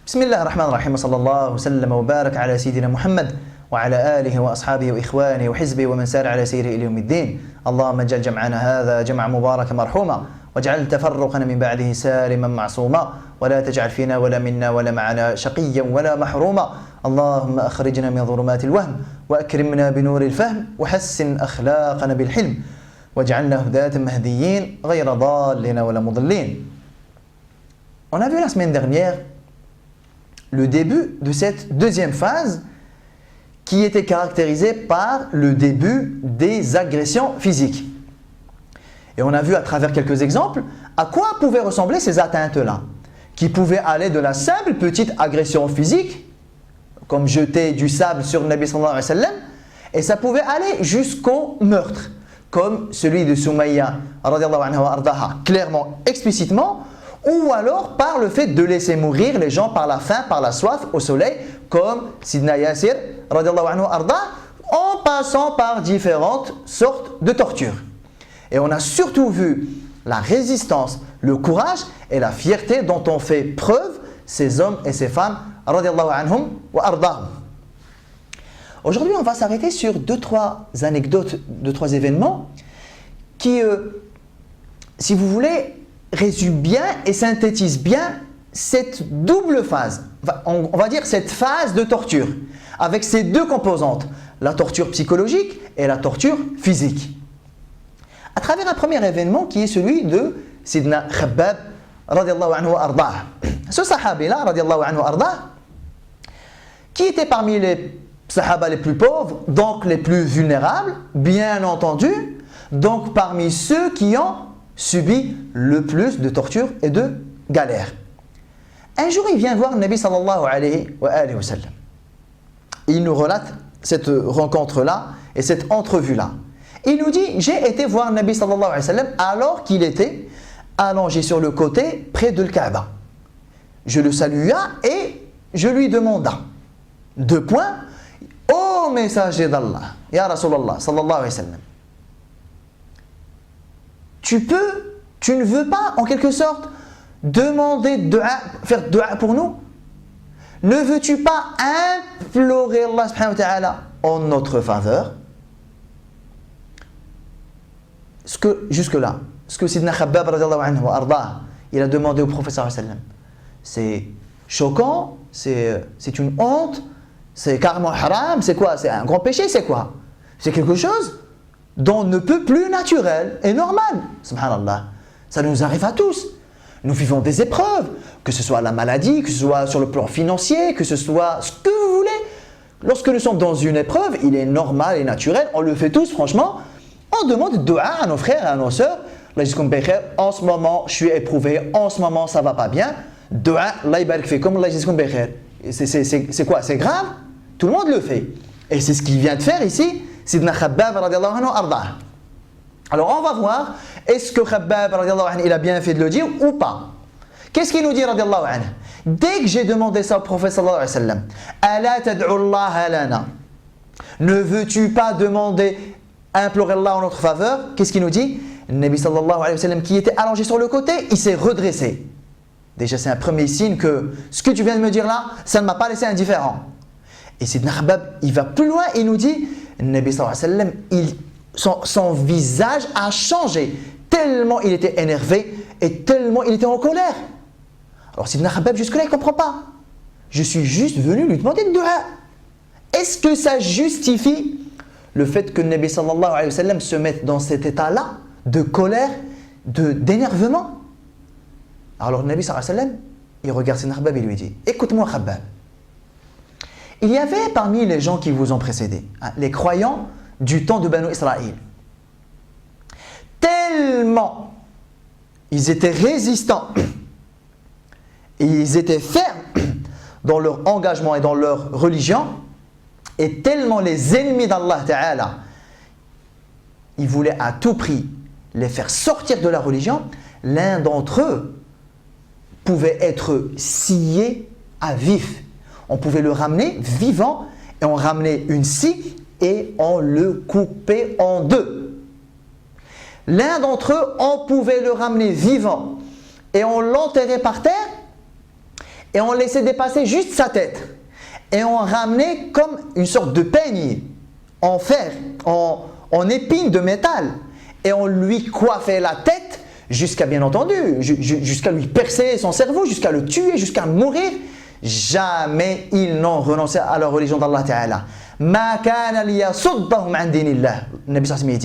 بسم الله الرحمن الرحيم وصلى الله وسلم وبارك على سيدنا محمد وعلى آله وأصحابه وإخوانه وحزبه ومن سار على سيره إلى يوم الدين. اللهم اجعل جمعنا هذا جمع مبارك مرحوما واجعل تفرقنا من بعده سالما معصوما ولا تجعل فينا ولا منا ولا معنا شقيا ولا محروما. اللهم أخرجنا من ظلمات الوهم وأكرمنا بنور الفهم وحسن أخلاقنا بالحلم واجعلنا هداة مهديين غير ضالين ولا مضلين. On a vu la semaine dernière le début de cette deuxième phase qui était caractérisée par le début des agressions physiques. Et on a vu à travers quelques exemples à quoi pouvaient ressembler ces atteintes-là, qui pouvaient aller de la simple petite agression physique, comme jeter du sable sur le Nabi sallallahu alayhi wa sallam, et ça pouvait aller jusqu'au meurtre, comme celui de Soumaïa radiallahu anha wa ardaha, clairement, explicitement, ou alors par le fait de laisser mourir les gens par la faim, par la soif, au soleil, comme Sidna Yasir radiallahu anhu wa ardaha, en passant par différentes sortes de tortures. Et on a surtout vu la résistance, le courage et la fierté dont ont fait preuve ces hommes et ces femmes radiallahu anhum wa ardahum. Aujourd'hui, on va s'arrêter sur deux, trois anecdotes, deux, trois événements qui, si vous voulez, résument bien et synthétisent bien cette double phase, on va dire cette phase de torture, avec ces deux composantes, la torture psychologique et la torture physique. À travers un premier événement qui est celui de Sidna Khabbab radiallahu anhu wa ardah. Ce sahabi-là, radiallahu anhu wa ardah, qui était parmi les sahaba les plus pauvres, donc les plus vulnérables, bien entendu, donc parmi ceux qui ont subi le plus de tortures et de galères. Un jour, il vient voir le Nabi sallallahu alayhi wa sallam. Il nous relate cette rencontre-là et cette entrevue-là. Il nous dit, j'ai été voir le Nabi sallallahu alayhi wa sallam alors qu'il était allongé sur le côté près de Kaaba. Je le salua et je lui demanda, deux points, ô messager d'Allah, ya Rasulallah sallallahu alayhi wa sallam, tu ne veux pas en quelque sorte demander dua, faire dua pour nous? Ne veux-tu pas implorer Allah subhanahu wa ta'ala en notre faveur? Jusque-là, ce que Sidna Khabbab radiallahu anhu wa ardah, il a demandé au professeur sallallahu alayhi wa sallam, c'est choquant, c'est une honte, c'est carrément haram, c'est quoi? C'est un grand péché, c'est quoi? C'est quelque chose dont on ne peut plus naturel et normal. Subhanallah, ça nous arrive à tous. Nous vivons des épreuves, que ce soit la maladie, que ce soit sur le plan financier, que ce soit ce que vous voulez. Lorsque nous sommes dans une épreuve, il est normal et naturel, on le fait tous franchement, on demande dua à nos frères et à nos sœurs. En ce moment, je suis éprouvé, en ce moment, ça ne va pas bien. Dua, Allah yabarak fikum, Allah yajzikum bi khair. C'est quoi? C'est grave? Tout le monde le fait. Et c'est ce qu'il vient de faire ici, Sidna Khabbab radiallahu anhu ardah. Alors on va voir, est-ce que Khabbab radiallahu anhu il a bien fait de le dire ou pas? Qu'est-ce qu'il nous dit radiallahu anhu? Dès que j'ai demandé ça au prophète sallallahu alayhi wa sallam, ala tad'u Allah lana, ne veux-tu pas demander, implorer Allah en notre faveur? Qu'est-ce qu'il nous dit? Le Nabi sallallahu alayhi wa sallam qui était allongé sur le côté, il s'est redressé. Déjà c'est un premier signe que ce que tu viens de me dire là, ça ne m'a pas laissé indifférent. Et Sidna Khabbab, il va plus loin, il nous dit, le Nabi sallallahu alayhi wa sallam, son visage a changé, tellement il était énervé et tellement il était en colère. Alors Sidna Khabbab jusque-là il ne comprend pas. Je suis juste venu lui demander de dua. Est-ce que ça justifie le fait que le Nabi sallallahu alayhi wa sallam se mette dans cet état-là de colère, d'énervement? Alors le Nabi sallallahu alayhi wa sallam, il regarde Sidna Khabbab et lui dit, écoute-moi Khabbab, il y avait parmi les gens qui vous ont précédé, les croyants du temps de Banu Israël, tellement ils étaient résistants et ils étaient fermes dans leur engagement et dans leur religion, et tellement les ennemis d'Allah Ta'ala, ils voulaient à tout prix les faire sortir de la religion. L'un d'entre eux pouvait être scié à vif. On pouvait le ramener vivant et on ramenait une scie et on le coupait en deux. L'un d'entre eux, on pouvait le ramener vivant et on l'enterrait par terre et on laissait dépasser juste sa tête. Et on ramenait comme une sorte de peigne en fer, en épine de métal. Et on lui coiffait la tête jusqu'à, bien entendu, jusqu'à lui percer son cerveau, jusqu'à le tuer, jusqu'à mourir. Jamais ils n'ont renoncé à la religion d'Allah Ta'ala. Ma kana liyasuddahum an dinillah. Le Nabi sallallahu alayhi wa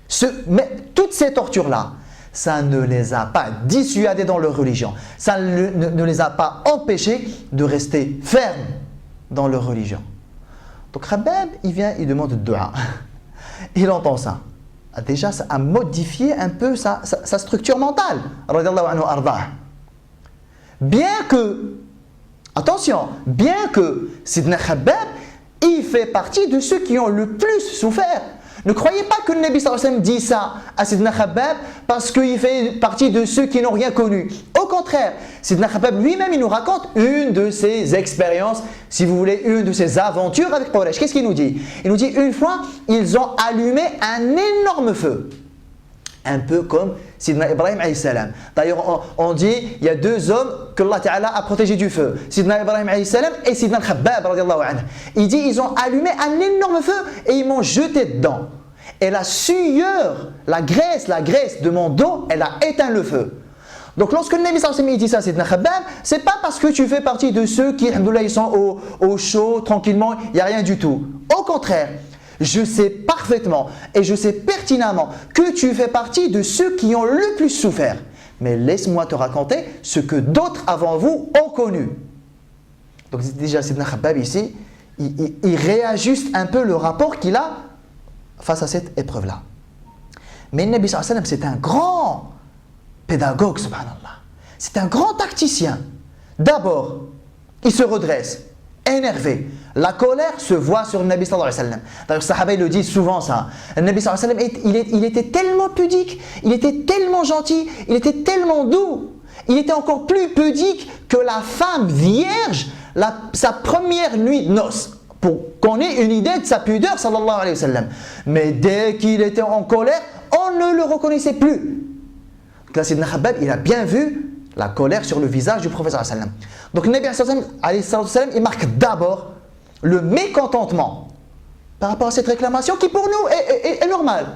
sallam dit. Mais toutes ces tortures-là, ça ne les a pas dissuadés dans leur religion. Ça ne les a pas empêchés de rester fermes dans leur religion. Donc Khabbab, il vient, il demande dua. Il entend ça. Déjà, ça a modifié un peu sa structure mentale. Radiyallahu anhu ardah. Bien que, attention, bien que Sidna Khabbab, il fait partie de ceux qui ont le plus souffert. Ne croyez pas que le Nabi sallallahu alayhi wa sallam dit ça à Sidna Khabbab parce qu'il fait partie de ceux qui n'ont rien connu. Au contraire, Sidna Khabbab lui-même, il nous raconte une de ses expériences, si vous voulez, une de ses aventures avec Quraysh. Qu'est-ce qu'il nous dit? Il nous dit une fois, ils ont allumé un énorme feu. Un peu comme Sidna Ibrahim alayhi salam. D'ailleurs, on dit, il y a deux hommes que Allah Ta'ala a protégés du feu. Sidna Ibrahim alayhi salam et Sidna Khabbab radiallahu anhu. Il dit, ils ont allumé un énorme feu et ils m'ont jeté dedans. Et la sueur, la graisse de mon dos, elle a éteint le feu. Donc lorsque le Nabi sallallahu alayhi wa sallam dit ça, Sidna Khabbab, c'est pas parce que tu fais partie de ceux qui, alhamdoulilah, ils sont au chaud, tranquillement, il n'y a rien du tout. Au contraire, je sais parfaitement et je sais pertinemment que tu fais partie de ceux qui ont le plus souffert. Mais laisse-moi te raconter ce que d'autres avant vous ont connu. Donc déjà, Sidna Khabbab ici, il réajuste un peu le rapport qu'il a face à cette épreuve-là. Mais le Nabi sallallahu alayhi wa sallam, c'est un grand pédagogue, subhanallah. C'est un grand tacticien. D'abord, il se redresse, énervé. La colère se voit sur le Nabi sallallahu alayhi wa sallam. D'ailleurs, les Sahaba le disent souvent ça. Le Nabi sallallahu alayhi wa sallam, il était tellement pudique, il était tellement gentil, il était tellement doux. Il était encore plus pudique que la femme vierge, sa première nuit de noces. Pour qu'on ait une idée de sa pudeur, sallallahu alayhi wa sallam. Mais dès qu'il était en colère, on ne le reconnaissait plus. Donc là, Sidna Khabbab, il a bien vu la colère sur le visage du prophète sallallahu alayhi wa sallam. Donc le Nabi alayhi sallam, il marque d'abord le mécontentement par rapport à cette réclamation qui pour nous est normale.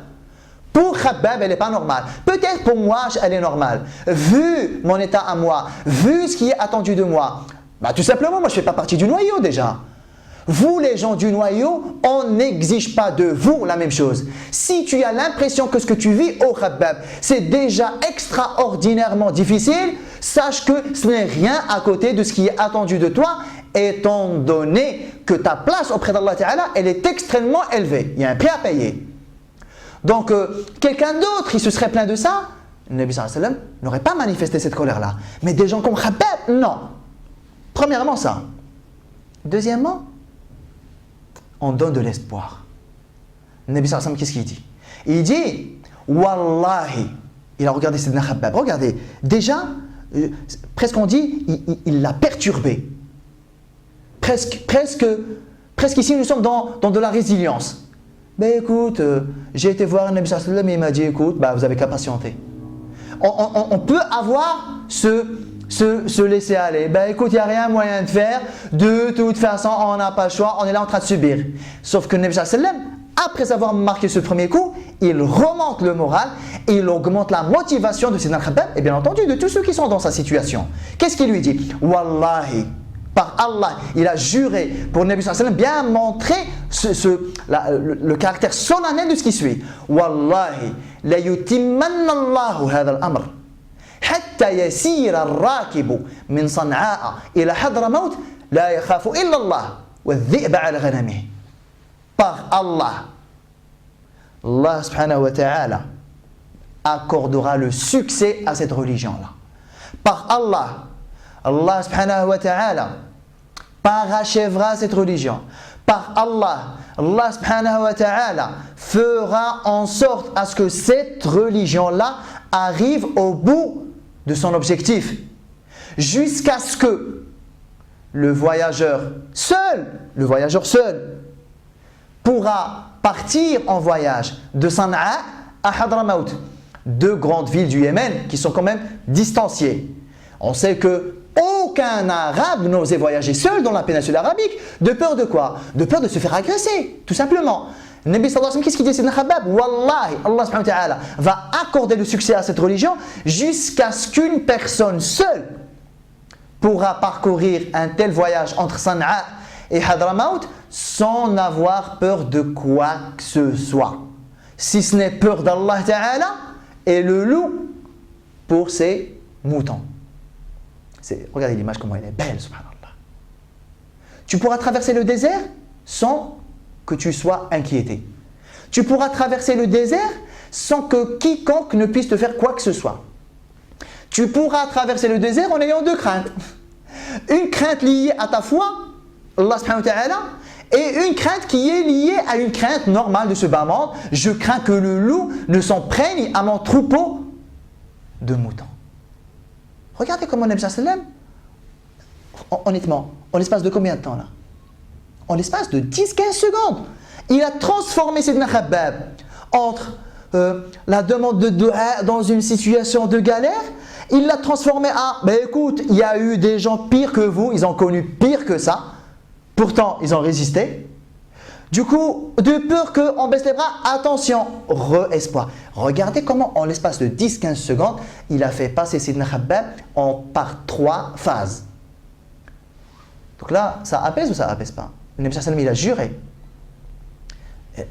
Pour Khabbab, elle n'est pas normale. Peut-être pour moi, elle est normale. Vu mon état à moi, vu ce qui est attendu de moi, bah, tout simplement, moi je ne fais pas partie du noyau déjà. Vous les gens du noyau, on n'exige pas de vous la même chose. Si tu as l'impression que ce que tu vis au Khabbab, c'est déjà extraordinairement difficile, sache que ce n'est rien à côté de ce qui est attendu de toi, étant donné que ta place auprès d'Allah Ta'ala, elle est extrêmement élevée. Il y a un prix à payer. Donc, quelqu'un d'autre, il se serait plaint de ça, le Nabi sallallahu alayhi wa sallam n'aurait pas manifesté cette colère-là. Mais des gens comme Khabbab, non. Premièrement, ça. Deuxièmement, on donne de l'espoir. Le Nabi sallallahu alayhi wa sallam, qu'est-ce qu'il dit? Il dit, Wallahi, il a regardé Sidna Khabbab, regardez, déjà, presque on dit, il l'a perturbé. Presque ici, nous sommes dans de la résilience. Ben écoute, j'ai été voir le Nabi sallallahu alayhi wa sallam et il m'a dit, écoute, bah, vous avez qu'à patienter. On peut avoir se laisser aller. Ben écoute, il n'y a rien moyen de faire. De toute façon, on n'a pas le choix. On est là en train de subir. Sauf que le Nabi sallallahu alayhi wa sallam, après avoir marqué ce premier coup, il remonte le moral et il augmente la motivation de Sidna Khabbab et bien entendu de tous ceux qui sont dans sa situation. Qu'est-ce qu'il lui dit? Wallahi, par Allah, il a juré pour le Nabi sallallahu alayhi wa sallam bien montrer le caractère solennel de ce qui suit. Wallahi, la yutimmanna Allahu hadha al-amr. حتى يسير الراكب من صنعاء إلى حضرموت لا يخاف إلا الله والذئب على غنمه. Par Allah, Allah subhanahu wa ta'ala accordera le succès à cette religion-là. Par Allah, Allah subhanahu wa ta'ala parachèvera cette religion. Par Allah, Allah subhanahu wa ta'ala fera en sorte à ce que cette religion-là arrive au bout de son objectif, jusqu'à ce que le voyageur seul pourra partir en voyage de Sana'a à Hadramaut, deux grandes villes du Yémen qui sont quand même distanciées. On sait que aucun arabe n'osait voyager seul dans la péninsule arabique. De peur de quoi? De peur de se faire agresser, tout simplement. Nabi sallallahu alayhi wa sallam, qu'est-ce qu'il dit, Sidna Khabbab? Wallahi, Allah subhanahu wa ta'ala va accorder le succès à cette religion jusqu'à ce qu'une personne seule pourra parcourir un tel voyage entre San'a et Hadramaut sans avoir peur de quoi que ce soit. Si ce n'est peur d'Allah ta'ala et le loup pour ses moutons. Regardez l'image, comment elle est belle, subhanallah. Tu pourras traverser le désert sans que tu sois inquiété. Tu pourras traverser le désert sans que quiconque ne puisse te faire quoi que ce soit. Tu pourras traverser le désert en ayant deux craintes. Une crainte liée à ta foi, Allah subhanahu wa ta'ala, et une crainte qui est liée à une crainte normale de ce bas monde. Je crains que le loup ne s'en prenne à mon troupeau de moutons. Regardez comment Nabi sallallahu alayhi wa sallam, honnêtement, en l'espace de combien de temps là? En l'espace de 10-15 secondes, il a transformé Sidna Khabbab entre la demande de dua dans une situation de galère. Il l'a transformé à, ben écoute, il y a eu des gens pires que vous, ils ont connu pire que ça. Pourtant, ils ont résisté. Du coup, de peur qu'on baisse les bras, attention, re-espoir. Regardez comment, en l'espace de 10-15 secondes, il a fait passer Sidna Khabbab par 3 phases. Donc là, ça apaise ou ça apaise pas? Le Nabi sallallahu alayhi wa sallam, il a juré.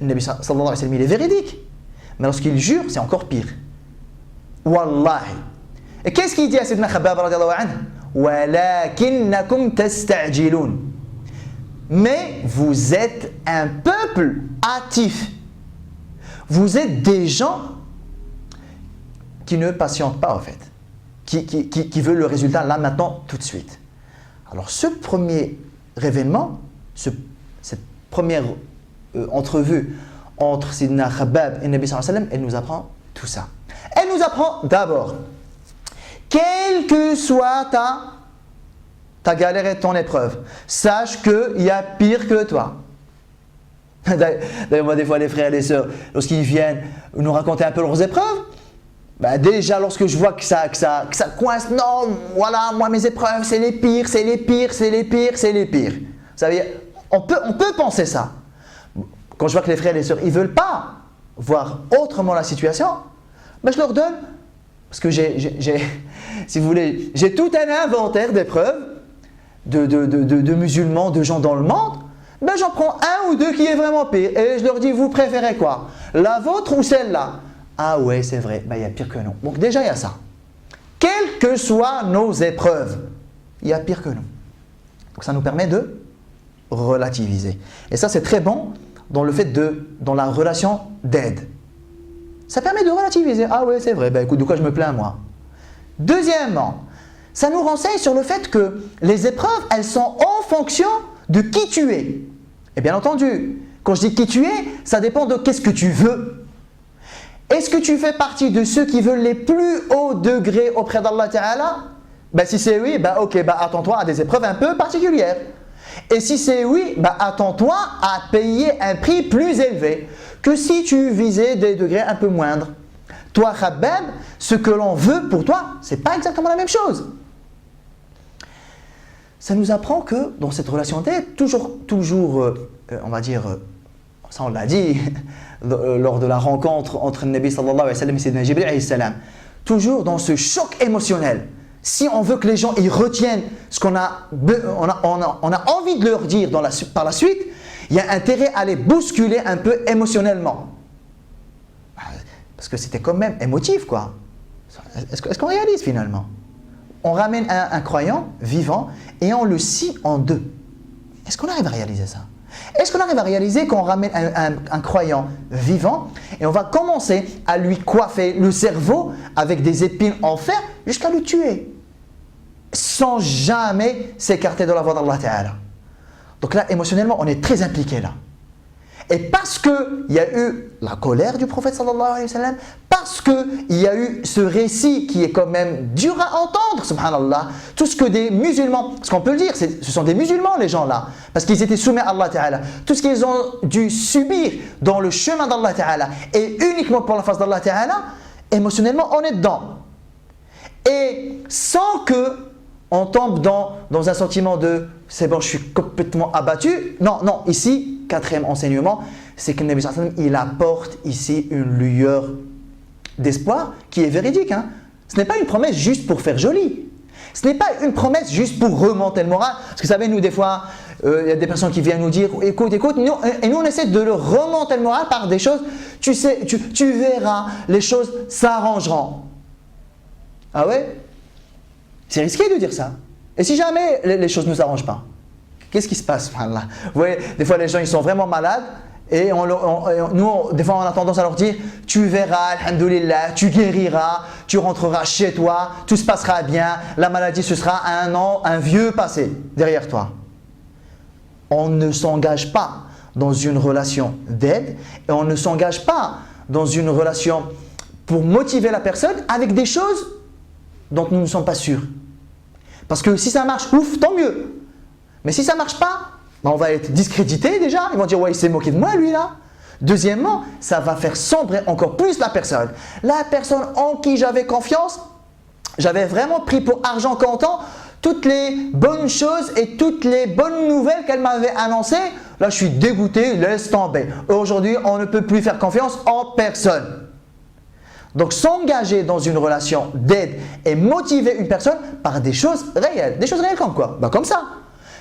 Le Nabi sallallahu alayhi wa sallam, il est véridique. Mais lorsqu'il jure, c'est encore pire. Wallahi. Et qu'est-ce qu'il dit à Sidna Khabbab radiyallahu anhu? Walakinnakum tasta'jilun. Mais vous êtes un peuple hâtif. Vous êtes des gens qui ne patientent pas en fait. Qui veulent le résultat là maintenant tout de suite. Alors ce premier révèlement, cette première entrevue entre Sidna Khabbab et Nabi sallallahu alayhi wa sallam, elle nous apprend tout ça. Elle nous apprend d'abord, quelle que soit ta galère et ton épreuve, sache qu'il y a pire que toi. D'ailleurs, moi, des fois, les frères et les sœurs, lorsqu'ils viennent nous raconter un peu leurs épreuves, ben déjà, lorsque je vois que ça coince, non, voilà, moi, mes épreuves, c'est les pires, c'est les pires, c'est les pires, c'est les pires. Vous savez, on peut penser ça. Quand je vois que les frères et les sœurs, ils ne veulent pas voir autrement la situation, ben je leur donne, parce que si vous voulez, j'ai tout un inventaire d'épreuves de musulmans, de gens dans le monde, ben j'en prends un ou deux qui est vraiment pire. Et je leur dis, vous préférez quoi? La vôtre ou celle-là? Ah ouais, c'est vrai, ben il y a pire que nous. Donc déjà, il y a ça. Quelles que soient nos épreuves, il y a pire que nous. Donc ça nous permet de relativiser. Et ça, c'est très bon dans le fait dans la relation d'aide. Ça permet de relativiser. Ah ouais, c'est vrai, ben écoute, de quoi je me plains moi? Deuxièmement, ça nous renseigne sur le fait que les épreuves, elles sont en fonction de qui tu es. Et bien entendu, quand je dis qui tu es, ça dépend de qu'est-ce que tu veux. Est-ce que tu fais partie de ceux qui veulent les plus hauts degrés auprès d'Allah Ta'ala? Ben si c'est oui, ben ok, ben attends-toi à des épreuves un peu particulières. Et si c'est oui, ben attends-toi à payer un prix plus élevé que si tu visais des degrés un peu moindres. Toi, Khabbab, ce que l'on veut pour toi, ce n'est pas exactement la même chose. Ça nous apprend que dans cette relation d'aide, toujours on va dire, ça on l'a dit, lors de la rencontre entre le Nabi sallallahu alayhi wa sallam et Sayyidina Jibril alayhi salam, toujours dans ce choc émotionnel. Si on veut que les gens y retiennent ce qu'on a envie de leur dire par la suite, il y a intérêt à les bousculer un peu émotionnellement. Parce que c'était quand même émotif, quoi. Est-ce qu'on réalise finalement? On ramène un croyant vivant et on le scie en deux. Est-ce qu'on arrive à réaliser ça? Est-ce qu'on arrive à réaliser qu'on ramène un croyant vivant et on va commencer à lui coiffer le cerveau avec des épines en fer jusqu'à le tuer sans jamais s'écarter de la voie d'Allah Ta'ala? Donc là, émotionnellement, on est très impliqué là. Et parce qu'il y a eu la colère du prophète sallallahu alayhi wa sallam, parce qu'il y a eu ce récit qui est quand même dur à entendre, subhanallah, tout ce que des musulmans, ce qu'on peut le dire, ce sont des musulmans les gens là, parce qu'ils étaient soumis à Allah Ta'ala, tout ce qu'ils ont dû subir dans le chemin d'Allah Ta'ala, et uniquement pour la face d'Allah Ta'ala, émotionnellement on est dedans. Et sans que on tombe dans un sentiment de c'est bon, je suis complètement abattu. Non, non, ici, quatrième enseignement, c'est que le Nabi sallallahu alayhi wa sallam, il apporte ici une lueur d'espoir qui est véridique. Hein. Ce n'est pas une promesse juste pour faire joli. Ce n'est pas une promesse juste pour remonter le moral. Parce que vous savez, nous, des fois, il y a des personnes qui viennent nous dire écoute, nous, et nous, on essaie de leur remonter le moral par des choses. Tu sais, tu verras, les choses s'arrangeront. Ah ouais? C'est risqué de dire ça. Et si jamais les choses ne s'arrangent pas, qu'est-ce qui se passe? Vous voyez, des fois, les gens, ils sont vraiment malades. Et nous, des fois, on a tendance à leur dire tu verras, alhamdoulilah, tu guériras, tu rentreras chez toi, tout se passera bien, la maladie, ce sera un vieux passé derrière toi. On ne s'engage pas dans une relation d'aide et on ne s'engage pas dans une relation pour motiver la personne avec des choses dont nous ne sommes pas sûrs. Parce que si ça marche, ouf, tant mieux. Mais si ça ne marche pas, on va être discrédité déjà. Ils vont dire ouais, il s'est moqué de moi lui là. Deuxièmement, ça va faire sombrer encore plus la personne. La personne en qui j'avais confiance, j'avais vraiment pris pour argent comptant toutes les bonnes choses et toutes les bonnes nouvelles qu'elle m'avait annoncées. Là, je suis dégoûté, laisse tomber. Aujourd'hui, on ne peut plus faire confiance en personne. Donc, s'engager dans une relation d'aide et motiver une personne par des choses réelles. Des choses réelles comme quoi? Comme ça.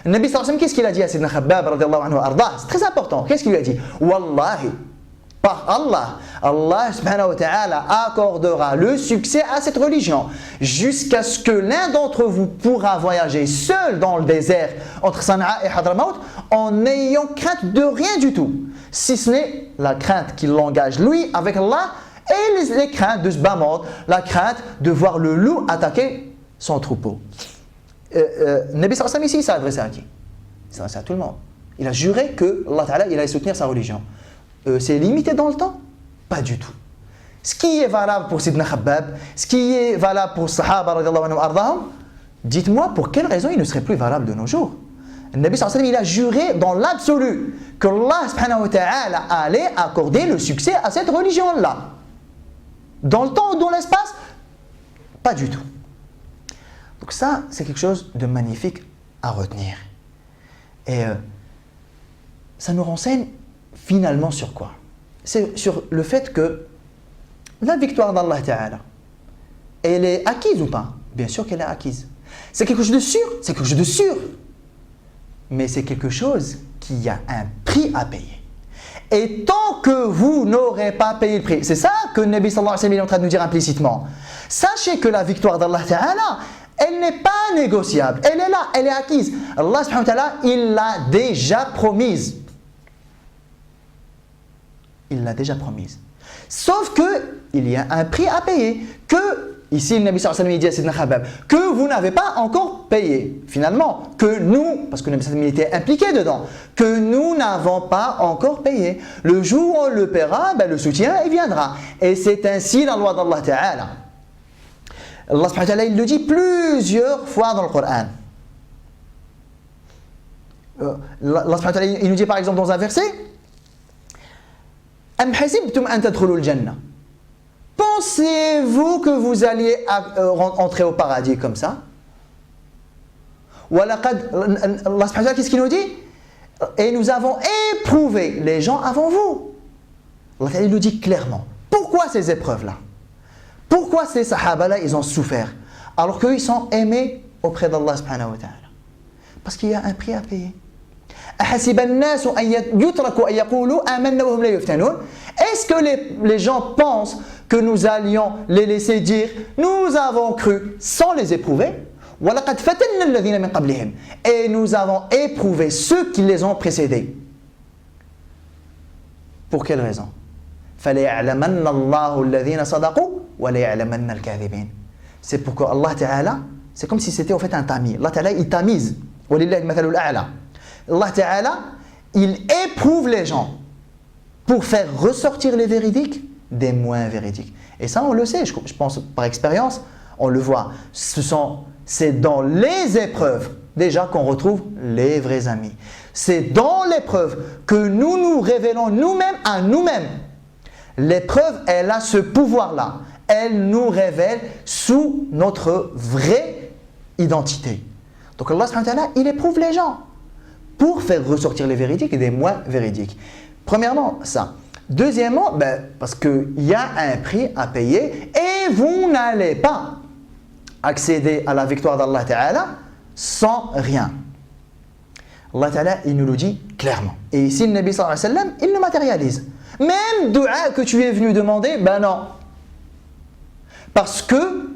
Le Nabi sallallahu alayhi wa sallam, qu'est-ce qu'il a dit à Sayyidina Khabbab radiyallahu anhu arda? C'est très important. Qu'est-ce qu'il lui a dit? Wallahi, par Allah, Allah subhanahu wa ta'ala accordera le succès à cette religion jusqu'à ce que l'un d'entre vous pourra voyager seul dans le désert entre Sana'a et Hadramaut en n'ayant crainte de rien du tout, si ce n'est la crainte qui l'engage lui avec Allah et les craintes de ce bas monde, la crainte de voir le loup attaquer son troupeau. Nabi sallallahu alayhi wa sallam ici, il s'est adressé à qui? Il s'est adressé à tout le monde. Il a juré que Allah Ta'ala, il allait soutenir sa religion. C'est limité dans le temps? Pas du tout. Ce qui est valable pour Sidna Khabbab, ce qui est valable pour Sahaba radiyallahu anhum ardahum, dites-moi pour quelle raison il ne serait plus valable de nos jours. Le Nabi sallallahu alayhi wa sallam, il a juré dans l'absolu que Allah subhanahu wa ta'ala allait accorder le succès à cette religion-là. Dans le temps ou dans l'espace? Pas du tout. Donc ça, c'est quelque chose de magnifique à retenir. Et ça nous renseigne finalement sur quoi? C'est sur le fait que la victoire d'Allah Ta'ala, elle est acquise ou pas? Bien sûr qu'elle est acquise. C'est quelque chose de sûr? C'est quelque chose de sûr. Mais c'est quelque chose qui a un prix à payer. Et tant que vous n'aurez pas payé le prix, c'est ça que le Nabi sallallahu alayhi wa sallam est en train de nous dire implicitement. Sachez que la victoire d'Allah Ta'ala, elle n'est pas négociable. Elle est là, elle est acquise. Allah subhanahu wa ta'ala, il l'a déjà promise. Il l'a déjà promise. Sauf que il y a un prix à payer. Que, ici le Nabi sallallahu alayhi wa sallam dit à Sayyidina Khabbab, que vous n'avez pas encore payé. Finalement, que nous, parce que le Nabi sallallahu alayhi wa sallam était impliqué dedans, que nous n'avons pas encore payé. Le jour où on le paiera, le soutien il viendra. Et c'est ainsi la loi d'Allah Ta'ala. Allah subhanahu wa ta'ala, il le dit plusieurs fois dans le Coran. Allah subhanahu wa ta'ala, il nous dit par exemple dans un verset Am hasibtum an tadkhulul jannah. Pensez-vous que vous alliez entrer au paradis comme ça? Allah subhanahu wa ta'ala, qu'est-ce qu'il nous dit? Et nous avons éprouvé les gens avant vous. Allah il nous dit clairement. Pourquoi ces épreuves-là? Pourquoi ces sahaba-là, ils ont souffert alors qu'eux, ils sont aimés auprès d'Allah subhanahu wa ta'ala? Parce qu'il y a un prix à payer. Est-ce que les gens pensent que nous allions les laisser dire « Nous avons cru » sans les éprouver? Et nous avons éprouvé ceux qui les ont précédés. Pour quelle raison? C'est pour que Allah Ta'ala, c'est comme si c'était en fait un tamis. Allah Ta'ala, il tamise. Allah Ta'ala, il éprouve les gens pour faire ressortir les véridiques des moins véridiques. Et ça, on le sait, je pense par expérience, on le voit. C'est dans les épreuves déjà qu'on retrouve les vrais amis. C'est dans l'épreuve que nous nous révélons nous-mêmes à nous-mêmes. L'épreuve, elle a ce pouvoir-là. Elle nous révèle sous notre vraie identité. Donc Allah subhanahu wa ta'ala, il éprouve les gens pour faire ressortir les véridiques et des moins véridiques. Premièrement, ça. Deuxièmement, parce qu'il y a un prix à payer et vous n'allez pas accéder à la victoire d'Allah Ta'ala sans rien. Allah Ta'ala, il nous le dit clairement. Et ici, le Nabi sallallahu alayhi wa sallam, il le matérialise. Même dua que tu es venu demander, non. Parce que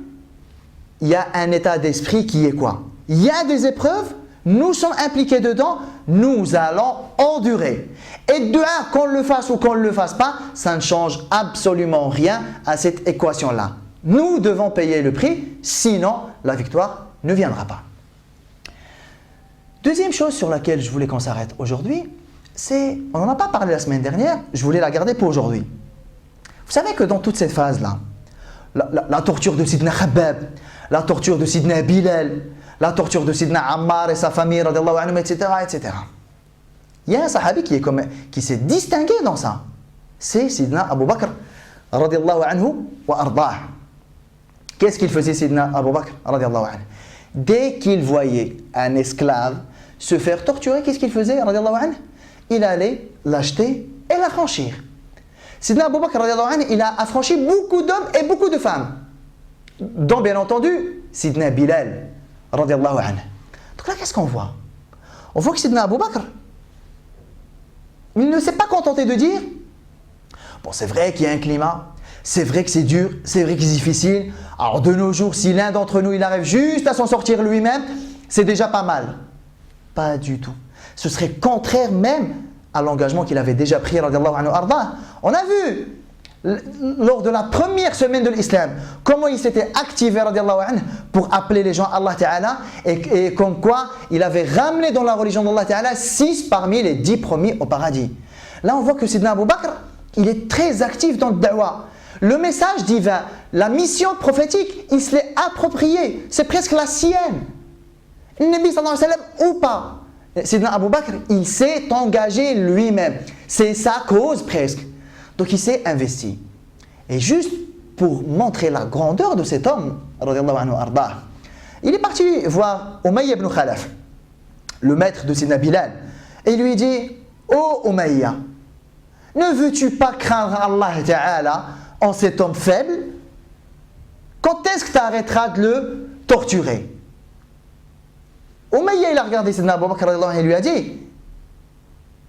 il y a un état d'esprit qui est quoi? Il y a des épreuves, nous sommes impliqués dedans, nous allons endurer. Et dua, qu'on le fasse ou qu'on ne le fasse pas, ça ne change absolument rien à cette équation-là. Nous devons payer le prix, sinon la victoire ne viendra pas. Deuxième chose sur laquelle je voulais qu'on s'arrête aujourd'hui, c'est, on n'en a pas parlé la semaine dernière, je voulais la garder pour aujourd'hui. Vous savez que dans toute cette phase-là, la torture de Sidna Khabbab, la torture de Sidna Bilal, la torture de Sidna Ammar et sa famille, radiallahu anhum, etc., etc. Il y a un sahabi qui s'est distingué dans ça. C'est Sidna Abu Bakr, radiallahu anhu wa ardah. Qu'est-ce qu'il faisait Sidna Abu Bakr, radiallahu anhu? Dès qu'il voyait un esclave se faire torturer, qu'est-ce qu'il faisait, radiallahu anhu? Il allait l'acheter et l'affranchir. Sidna Abu Bakr, radiallahu anhu, il a affranchi beaucoup d'hommes et beaucoup de femmes. Dont, bien entendu, Sidna Bilal, radiallahu anhu. Donc là, qu'est-ce qu'on voit? On voit que Sidna Abu Bakr, il ne s'est pas contenté de dire bon, c'est vrai qu'il y a un climat, c'est vrai que c'est dur, c'est vrai que c'est difficile. Alors de nos jours, si l'un d'entre nous, il arrive juste à s'en sortir lui-même, c'est déjà pas mal. Pas du tout. Ce serait contraire même à l'engagement qu'il avait déjà pris, radiallahu anhu arda. On a vu lors de la première semaine de l'islam comment il s'était activé, radiallahu anhu, pour appeler les gens à Allah Ta'ala et comme quoi il avait ramené dans la religion d'Allah Ta'ala 6 parmi les 10 promis au paradis. Là on voit que Sidna Abu Bakr, il est très actif dans le da'wah. Le message divin, la mission prophétique, il se l'est approprié. C'est presque la sienne. Le Nabi sallallahu alayhi wa sallam ou pas. Sidna Abu Bakr, il s'est engagé lui-même. C'est sa cause presque. Donc il s'est investi. Et juste pour montrer la grandeur de cet homme, radiallahu anhu arda, il est parti voir Umayya ibn Khalaf, le maître de Sidna Bilal, et il lui dit: oh Umayya, ne veux-tu pas craindre Allah Ta'ala en cet homme faible? Quand est-ce que tu arrêteras de le torturer? Umayya, il a regardé Sidna Abu Bakr et lui a dit: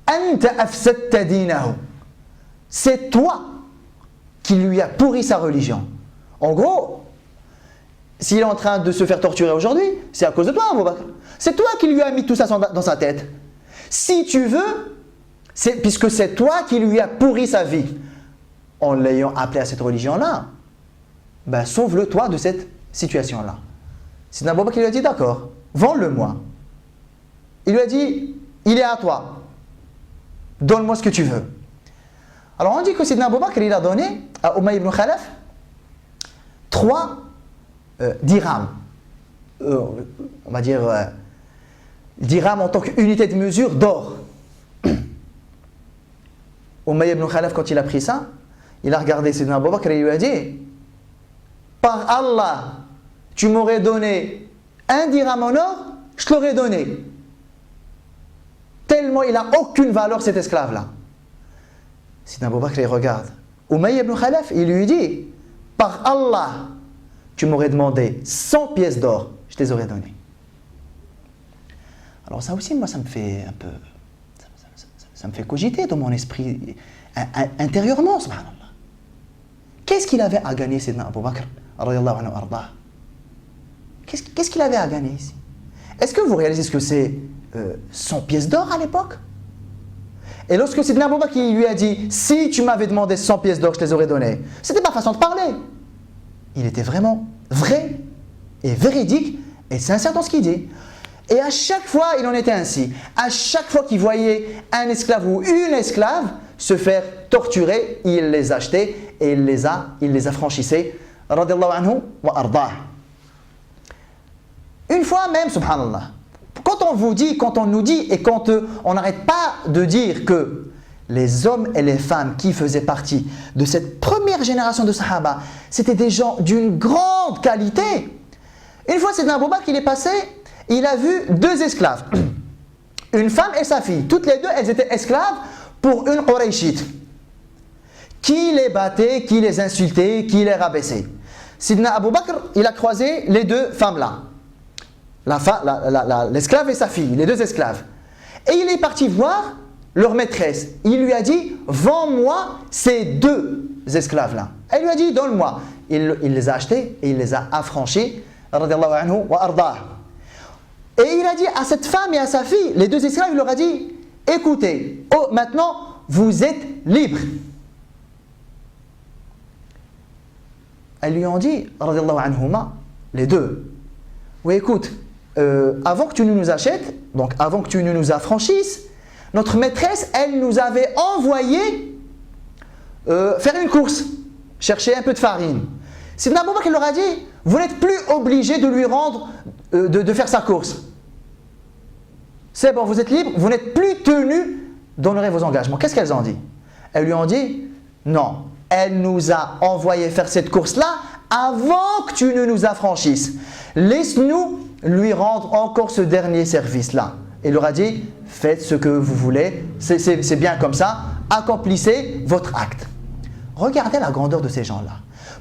Anta afsadta dinahu. C'est toi qui lui a pourri sa religion. En gros, s'il est en train de se faire torturer aujourd'hui, c'est à cause de toi, Abu Bakr. C'est toi qui lui as mis tout ça dans sa tête. Si tu veux, puisque c'est toi qui lui as pourri sa vie, en l'ayant appelé à cette religion-là, sauve-le toi de cette situation-là. Sidna Abu Bakr lui a dit: d'accord, vends-le-moi. Il lui a dit: il est à toi, donne-moi ce que tu veux. Alors on dit que Sidna Abu Bakr, il a donné à Umayya ibn Khalaf 3 dirhams. On va dire dirhams en tant qu'unité de mesure d'or. Umayya ibn Khalaf, quand il a pris ça, il a regardé Sidna Abu Bakr et il lui a dit: par Allah, tu m'aurais donné 1 dirham en or, je te l'aurais donné. Tellement il n'a aucune valeur cet esclave-là. Sidna Abu Bakr il regarde Umayya ibn Khalaf, il lui dit: par Allah, tu m'aurais demandé 100 pièces d'or, je te les aurais données. Alors ça aussi, moi, ça me fait un peu, ça me fait cogiter dans mon esprit intérieurement, subhanallah. Qu'est-ce qu'il avait à gagner, Sidna Abu Bakr, radiyallahu anhu arda? Qu'est-ce qu'il avait à gagner ici? Est-ce que vous réalisez ce que c'est 100 pièces d'or à l'époque? Et lorsque Sidna Abu Bakr lui a dit: si tu m'avais demandé 100 pièces d'or, je te les aurais données, c'était pas façon de parler. Il était vraiment vrai et véridique et sincère dans ce qu'il dit. Et à chaque fois, il en était ainsi. À chaque fois qu'il voyait un esclave ou une esclave se faire torturer, il les achetait et il les affranchissait. Radiyallahu anhu wa ardah. Une fois même, subhanallah, quand on nous dit et quand on n'arrête pas de dire que les hommes et les femmes qui faisaient partie de cette première génération de Sahaba, c'était des gens d'une grande qualité. Une fois, Sidna Abu Bakr, il est passé, il a vu deux esclaves. Une femme et sa fille. Toutes les deux, elles étaient esclaves pour une Qurayshite. Qui les battait, qui les insultait, qui les rabaissait. Sidna Abu Bakr, il a croisé les deux femmes-là. L'esclave et sa fille, les deux esclaves. Et il est parti voir leur maîtresse. Il lui a dit, vends-moi ces deux esclaves-là. Elle lui a dit, donne-moi. Il les a achetés et il les a affranchis. Radiallahu anhu wa ardah. Et il a dit à cette femme et à sa fille, les deux esclaves, il leur a dit, écoutez, oh, maintenant, vous êtes libres. Elles lui ont dit, radiallahu anhuma, les deux, oui, écoute, avant que tu ne nous achètes, donc avant que tu ne nous affranchisses, notre maîtresse, elle nous avait envoyé faire une course, chercher un peu de farine. Sidna Abu Bakr leur a dit, vous n'êtes plus obligé de lui rendre, de faire sa course. C'est bon, vous êtes libre, vous n'êtes plus tenu d'honorer vos engagements. Qu'est-ce qu'elles ont dit? Elles lui ont dit, non, elle nous a envoyé faire cette course-là avant que tu ne nous affranchisses. Laisse-nous lui rendre encore ce dernier service-là. Il leur a dit, faites ce que vous voulez, c'est bien comme ça, accomplissez votre acte. Regardez la grandeur de ces gens-là.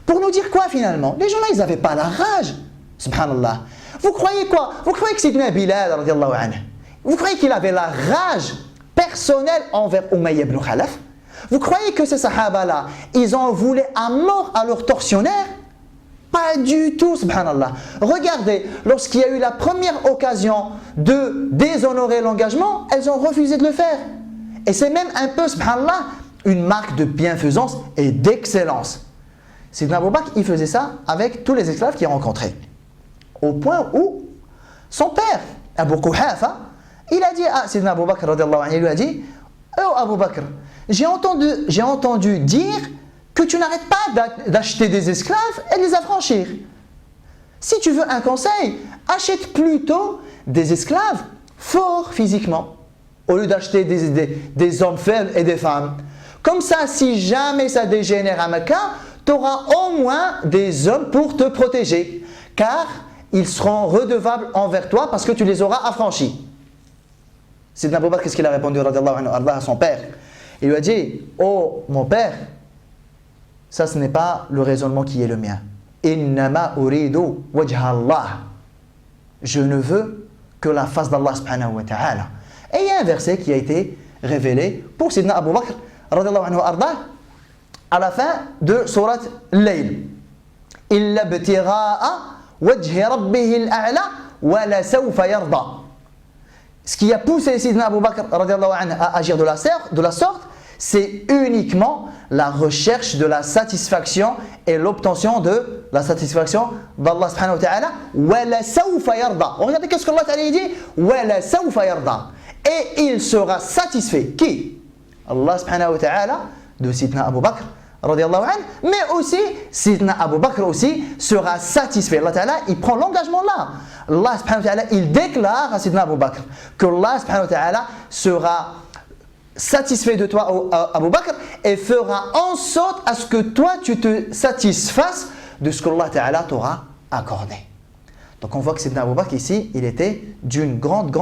Pour nous dire quoi finalement? Les gens-là, ils n'avaient pas la rage. Subhanallah. Vous croyez quoi? Vous croyez que Sidna Bilal, radiallahu anhu, vous croyez qu'il avait la rage personnelle envers Umayya ibn Khalaf? Vous croyez que ces sahaba-là, ils en voulaient à mort à leur tortionnaire? Pas du tout, subhanallah. Regardez, lorsqu'il y a eu la première occasion de déshonorer l'engagement, elles ont refusé de le faire. Et c'est même un peu, subhanallah, une marque de bienfaisance et d'excellence. Sidna Abu Bakr, il faisait ça avec tous les esclaves qu'il rencontrait. Au point où son père, Abu Quhafa, il a dit à Sidna Abu Bakr, il lui a dit, oh Abu Bakr, j'ai entendu dire que tu n'arrêtes pas d'acheter des esclaves et de les affranchir. Si tu veux un conseil, achète plutôt des esclaves forts physiquement, au lieu d'acheter des hommes faibles et des femmes. Comme ça, si jamais ça dégénère à Mecca, tu auras au moins des hommes pour te protéger, car ils seront redevables envers toi parce que tu les auras affranchis. Sidna Abu Bakr, qu'est-ce qu'il a répondu à son père? Il lui a dit, oh mon père, ça ce n'est pas le raisonnement qui est le mien. Innama uridu wajha Allah. Je ne veux que la face d'Allah subhanahu wa ta'ala. Et il y a un verset qui a été révélé pour Sidna Abu Bakr radiallahu anhu arda à la fin de sourate Layl. Illa btira'a wajhi rabbih al-a'la wa la sawfa yarda. Ce qui a poussé Sidna Abu Bakr radiallahu anhu à agir de la sorte, c'est uniquement la recherche de la satisfaction et l'obtention de la satisfaction d'Allah subhanahu wa ta'ala. Wa la sawfa yarda. Regardez qu'est-ce qu'Allah ta'ala dit. Wa la sawfa yarda. Et il sera satisfait. Qui? Allah subhanahu wa ta'ala de Sidna Abu Bakr radiallahu anhu, mais aussi Sidna Abu Bakr aussi sera satisfait. Allah ta'ala, il prend l'engagement là. Allah subhanahu wa ta'ala, il déclare à Sidna Abu Bakr que Allah subhanahu wa ta'ala sera satisfait de toi, Abu Bakr, et fera en sorte à ce que toi tu te satisfasses de ce que Allah ta'ala t'aura accordé. Donc on voit que Sidna Abu Bakr ici, il était d'une grande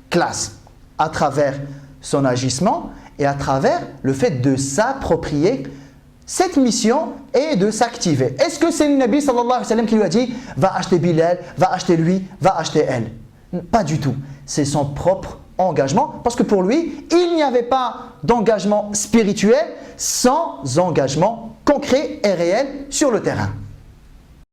classe à travers son agissement et à travers le fait de s'approprier cette mission et de s'activer. Est-ce que c'est le Nabi sallallahu alayhi wa sallam qui lui a dit « Va acheter Bilal, va acheter lui, va acheter elle » Pas du tout. C'est son propre engagement, parce que pour lui, il n'y avait pas d'engagement spirituel sans engagement concret et réel sur le terrain.